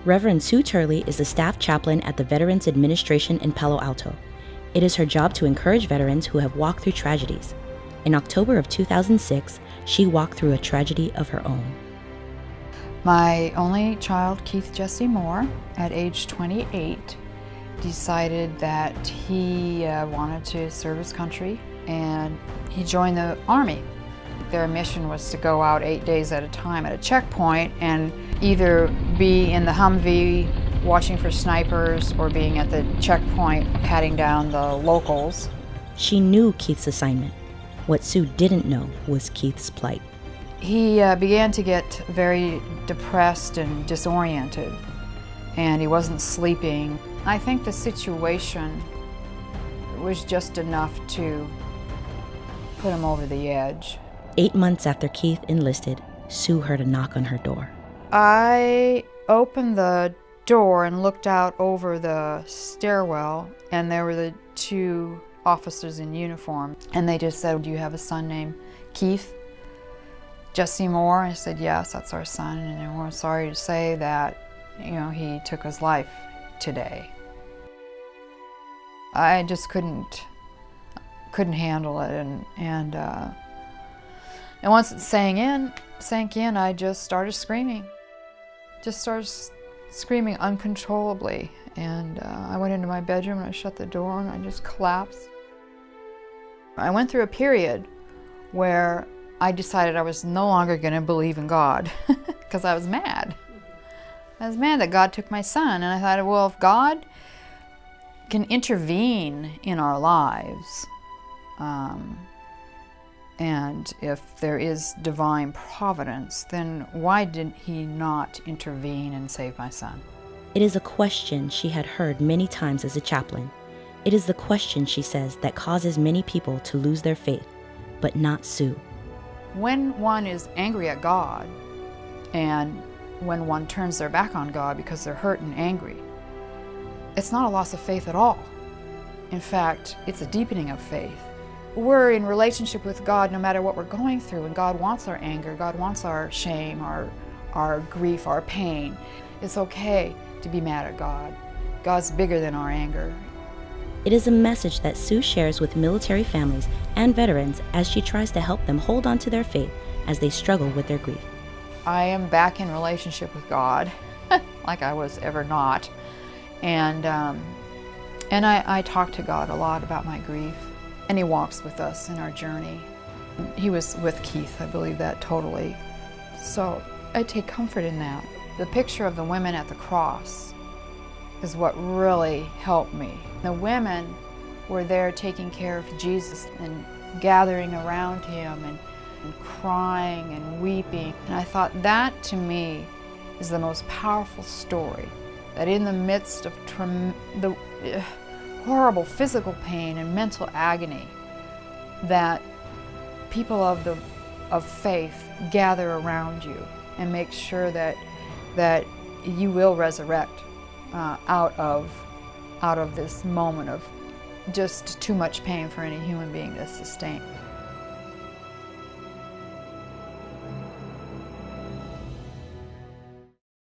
Reverend Sue Turley is the staff chaplain at the Veterans Administration in Palo Alto. It is her job to encourage veterans who have walked through tragedies. In October of 2006, she walked through a tragedy of her own. My only child, Keith Jesse Moore, at age 28, decided that he wanted to serve his country, and he joined the Army. Their mission was to go out 8 days at a time at a checkpoint and either be in the Humvee watching for snipers or being at the checkpoint patting down the locals. She knew Keith's assignment. What Sue didn't know was Keith's plight. He began to get very depressed and disoriented, and he wasn't sleeping. I think the situation was just enough to put him over the edge. 8 months after Keith enlisted, Sue heard a knock on her door. I opened the door and looked out over the stairwell, and there were the two officers in uniform, and they just said, "Do you have a son named Keith Jesse Moore?" I said, "Yes, that's our son," and we're sorry to say that, he took his life today. I just couldn't handle it, and once it sank in, I just started screaming. Screaming uncontrollably, and I went into my bedroom and I shut the door and I just collapsed. I went through a period where I decided I was no longer going to believe in God because I was mad. I was mad that God took my son, and I thought, well, if God can intervene in our lives, and if there is divine providence, then why did he not intervene and save my son? It is a question she had heard many times as a chaplain. It is the question, she says, that causes many people to lose their faith, but not Sue. When one is angry at God, and when one turns their back on God because they're hurt and angry, it's not a loss of faith at all. In fact, it's a deepening of faith. We're in relationship with God no matter what we're going through, and God wants our anger, God wants our shame, our grief, our pain. It's okay to be mad at God. God's bigger than our anger. It is a message that Sue shares with military families and veterans as she tries to help them hold on to their faith as they struggle with their grief. I am back in relationship with God, like I was ever not. And I talk to God a lot about my grief. And he walks with us in our journey. He was with Keith, I believe that totally. So I take comfort in that. The picture of the women at the cross is what really helped me. The women were there taking care of Jesus and gathering around him and crying and weeping. And I thought that, to me, is the most powerful story. That in the midst of the horrible physical pain and mental agony, that people of faith gather around you and make sure that you will resurrect out of this moment of just too much pain for any human being to sustain.